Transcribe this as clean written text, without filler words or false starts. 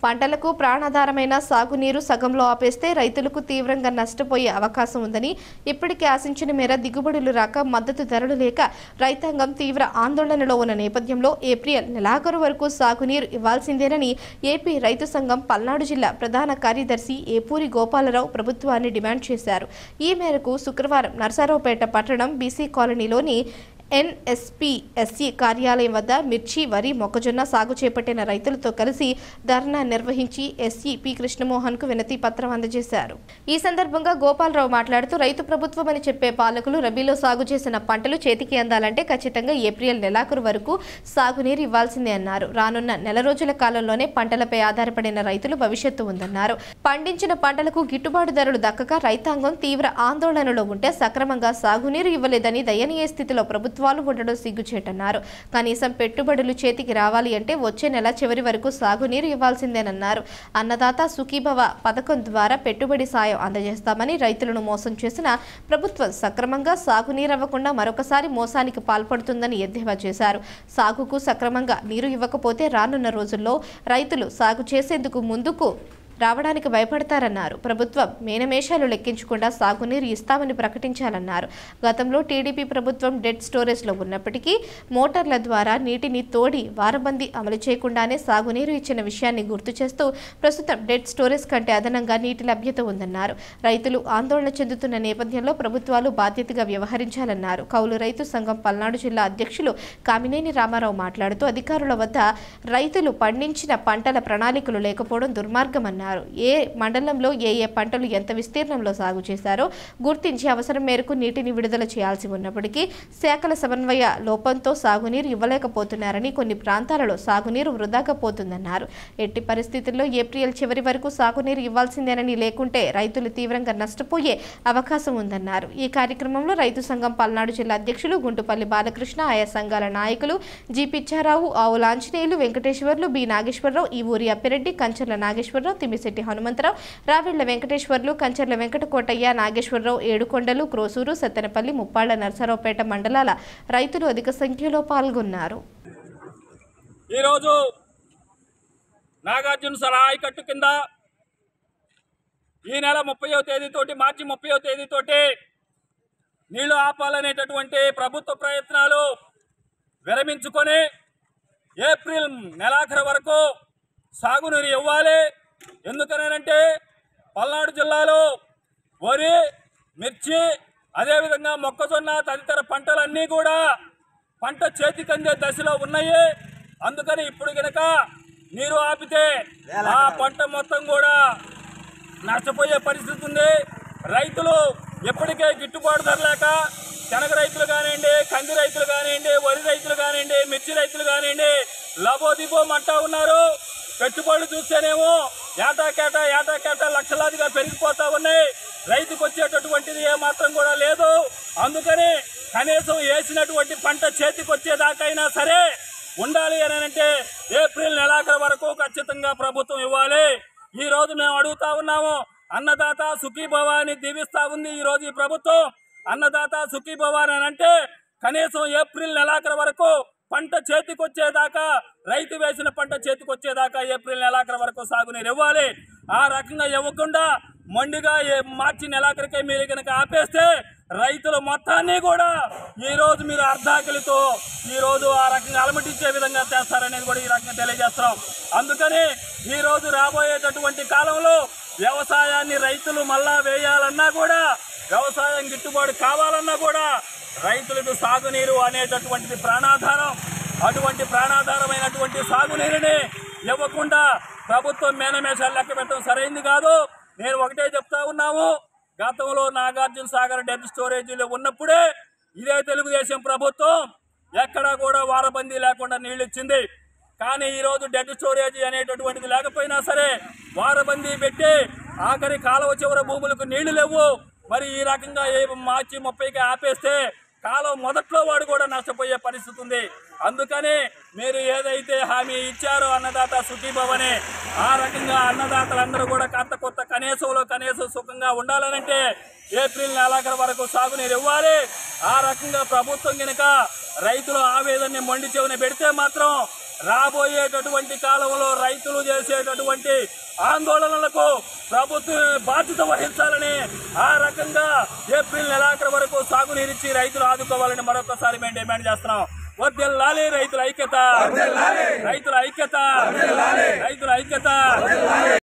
పంటలకు ప్రాణాధారమైన సాగునీరు సగంలో ఆపేస్తే రైతులకు తీవ్రంగా నష్టపోయే అవకాశం ఉందని, ఇప్పటికే ఆశించిన మేర దిగుబడులు రాక మద్దతు ధరలు లేక రైతాంగం తీవ్ర ఆందోళనలో ఉన్న నేపథ్యంలో ఏప్రిల్ నెలాఖరు వరకు సాగునీరు ఇవ్వాల్సిందేనని ఏపీ రైతు సంఘం పల్నాడు జిల్లా ప్రధాన కార్యదర్శి ఏపూరి గోపాలరావు ప్రభుత్వాన్ని డిమాండ్ చేశారు. ఈ మేరకు శుక్రవారం నరసరావుపేట పట్టణం బీసీ కాలనీలోని ఎన్ఎస్పీఎస్సీ కార్యాలయం వద్ద మిర్చి, వరి, మొక్కజొన్న సాగు చేపట్టిన రైతులతో కలిసి ధర్నా నిర్వహించి ఎస్ఈ పి కృష్ణమోహన్కు వినతి పత్రం అందజేశారు. ఈ సందర్భంగా గోపాలరావు మాట్లాడుతూ రైతు ప్రభుత్వం అని చెప్పే పాలకులు రబీలో సాగు చేసిన పంటలు చేతికి అందాలంటే ఖచ్చితంగా ఏప్రిల్ నెలాఖరు వరకు సాగునీరు ఇవ్వాల్సిందే అన్నారు. రానున్న నెల రోజుల కాలంలోనే పంటలపై ఆధారపడిన రైతులు భవిష్యత్తు ఉందన్నారు. పండించిన పంటలకు గిట్టుబాటు ధరలు దక్కక రైతాంగం తీవ్ర ఆందోళనలో ఉంటే సక్రమంగా సాగునీరు ఇవ్వలేదని దయనీయ స్థితిలో ప్రభుత్వం ఉండడం సిగ్గుచేటన్నారు. కనీసం పెట్టుబడులు చేతికి రావాలి అంటే వచ్చే నెల చివరి వరకు సాగునీరు ఇవ్వాల్సిందేనన్నారు. అన్నదాత సుఖీభవ పథకం ద్వారా పెట్టుబడి సాయం అందజేస్తామని రైతులను మోసం చేసిన ప్రభుత్వం సక్రమంగా సాగునీరు ఇవ్వకుండా మరొకసారి మోసానికి పాల్పడుతుందని ఎద్దేవా చేశారు. సాగుకు సక్రమంగా నీరు ఇవ్వకపోతే రానున్న రోజుల్లో రైతులు సాగు చేసేందుకు ముందుకు రావడానికి భయపడతారన్నారు. ప్రభుత్వం మేనమేషాలు లెక్కించకుండా సాగునీరు ఇస్తామని ప్రకటించాలన్నారు. గతంలో టీడీపీ ప్రభుత్వం డెడ్ స్టోరేజ్లో ఉన్నప్పటికీ మోటార్ల ద్వారా నీటిని తోడి వారబందీ అమలు చేయకుండానే సాగునీరు ఇచ్చిన విషయాన్ని గుర్తు చేస్తూ ప్రస్తుతం డెడ్ స్టోరేజ్ కంటే అదనంగా నీటి లభ్యత ఉందన్నారు. రైతులు ఆందోళన చెందుతున్న నేపథ్యంలో ప్రభుత్వాలు బాధ్యతగా వ్యవహరించాలన్నారు. కౌలు రైతు సంఘం పల్నాడు జిల్లా అధ్యక్షులు కామినేని రామారావు మాట్లాడుతూ అధికారుల వద్ద రైతులు పండించిన పంటల ప్రణాళికలు లేకపోవడం దుర్మార్గమన్నారు. ఏ మండలంలో ఏ పంటలు ఎంత విస్తీర్ణంలో సాగు చేశారో గుర్తించి అవసరం మేరకు నీటిని విడుదల చేయాల్సి ఉన్నప్పటికీ శాఖల సమన్వయ లోపంతో సాగునీరు ఇవ్వలేకపోతున్నారని, కొన్ని ప్రాంతాలలో సాగునీరు వృధాగా పోతుందన్నారు. ఎట్టి పరిస్థితుల్లో ఏప్రిల్ చివరి వరకు సాగునీరు ఇవ్వాల్సిందేనని, లేకుంటే రైతులు తీవ్రంగా నష్టపోయే అవకాశం ఉందన్నారు. ఈ కార్యక్రమంలో రైతు సంఘం పల్నాడు జిల్లా అధ్యక్షులు గుంటుపల్లి బాలకృష్ణ, ఆయా సంఘాల నాయకులు జి పిచ్చారావు, ఆవుల ఆంజనేయులు, వెంకటేశ్వర్లు, బి నాగేశ్వరరావు, ఈ ఊరి అప్పిరెడ్డి, కంచర్ల నాగేశ్వరరావు, తిమ్మిశెట్టి హనుమంతరావు, రావిళ్ల వెంకటేశ్వర్లు, కంచర్ల వెంకటకోటయ్య, నాగేశ్వరరావు, ఏడుకొండలు, క్రోసూరు, సత్తెనపల్లి, ముప్పాళ్ల, నరసరావుపేట మండలాల రైతులు అధిక సంఖ్యలో పాల్గొన్నారు. ఈరోజు నాగార్జున సరాయికట్టు కింద ఈ నెల 30వ తేదీతోటి, మార్చి 30వ తేదీతోటి నీళ్లు ఆపాలనేటటువంటి ప్రభుత్వ ప్రయత్నాలు విరమించుకొని ఏప్రిల్ నెలాఖరు వరకు సాగునీరు ఇవ్వాలి. ఎందుకనంటే పల్నాడు జిల్లాలో వరి, మిర్చి, అదేవిధంగా మొక్కజొన్న తదితర పంటలన్నీ కూడా పంట చేతికందే దశలో ఉన్నాయి. అందుకని ఇప్పుడు కనుక నీరు ఆపితే ఆ పంట మొత్తం కూడా నష్టపోయే పరిస్థితి ఉంది. రైతులు ఎప్పటికే గిట్టుబాటు ధర లేక శనగ రైతులు కానివ్వండి, కంది రైతులు కానివ్వండి, వరి రైతులు కానివ్వండి, మిర్చి రైతులు కానివ్వండి లబోదిబోమంటా ఉన్నారు. పెట్టుబడులు చూస్తేనేమో ఏటాకేట లక్షలాదిగా పెరిగిపోతా ఉన్నాయి. రైతుకు వచ్చేటటువంటిది ఏమాత్రం కూడా లేదు. అందుకని కనీసం వేసినటువంటి పంట చేతికి వచ్చేదాకైనా సరే ఉండాలి అని అంటే ఏప్రిల్ నెలాఖరు వరకు ఖచ్చితంగా ప్రభుత్వం ఇవ్వాలి. ఈ రోజు మేము అడుగుతా ఉన్నాము. అన్నదాత సుఖీభవ అని దీవిస్తా ఉంది ఈ రోజు ఈ ప్రభుత్వం. అన్నదాత సుఖీభవ అని అంటే కనీసం ఏప్రిల్ నెలాఖరు వరకు పంట చేతికొచ్చేదాకా, రైతు వేసిన పంట చేతికొచ్చేదాకా ఏప్రిల్ నెలాఖరు వరకు సాగునీరు ఇవ్వాలి. ఆ రకంగా ఇవ్వకుండా మొండిగా మార్చి నెలాఖరికే మీరు కనుక ఆపేస్తే రైతుల మొత్తాన్ని కూడా ఈరోజు మీరు అర్ధాకలితో ఈరోజు ఆ రకంగా అలమటించే విధంగా చేస్తారనేది కూడా ఈ రకంగా తెలియజేస్తున్నాం. అందుకని ఈరోజు రాబోయేటటువంటి కాలంలో వ్యవసాయాన్ని రైతులు మళ్ళా వేయాలన్నా కూడా, వ్యవసాయం గిట్టుబాటు కావాలన్నా కూడా రైతులకు సాగునీరు అనేటటువంటిది ప్రాణాధారం. అటువంటి ప్రాణాధారమైనటువంటి సాగునీరుని ఇవ్వకుండా ప్రభుత్వం మేనమేషాలు లెక్క పెట్టడం సరైంది కాదు. నేను ఒకటే చెప్తా ఉన్నాము. గతంలో నాగార్జున సాగర్ డెడ్ స్టోరేజీలో ఉన్నప్పుడే ఇదే తెలుగుదేశం ప్రభుత్వం ఎక్కడా కూడా వారబందీ లేకుండా నీళ్లు ఇచ్చింది. కానీ ఈరోజు డెడ్ స్టోరేజీ అనేటటువంటిది లేకపోయినా సరే వారబందీ పెట్టి ఆఖరి కాలువ చివర భూములకు నీళ్లు లేవు. మరి ఈ రకంగా మార్చి 30కి ఆపేస్తే కాలం మొదట్లో వాడు కూడా నష్టపోయే పరిస్థితి ఉంది. అందుకని మీరు ఏదైతే హామీ ఇచ్చారో అన్నదాత సుఖీభవని, ఆ రకంగా అన్నదాతలందరూ కూడా కొత్త కనీసంలో కనీసం సుఖంగా ఉండాలనంటే ఏప్రిల్ నెలాఖరు వరకు సాగునీరు ఇవ్వాలి. ఆ రకంగా ప్రభుత్వం కనుక రైతుల ఆవేదనని మొండి చెవిన పెడితే మాత్రం రాబోయేటటువంటి కాలంలో రైతులు చేసేటటువంటి ఇలాంటి ఆందోళనలకు ప్రభుత్వం బాధ్యత వహించాలని, ఆ రకంగా ఏప్రిల్ నెలాఖరు వరకు సాగునీరిచ్చి రైతులు ఆదుకోవాలని మరొకసారి మేము డిమాండ్ చేస్తున్నాం. వర్ధిల్లాలి రైతుల ఐక్యత, రైతుల ఐక్యత, రైతుల ఐక్యత.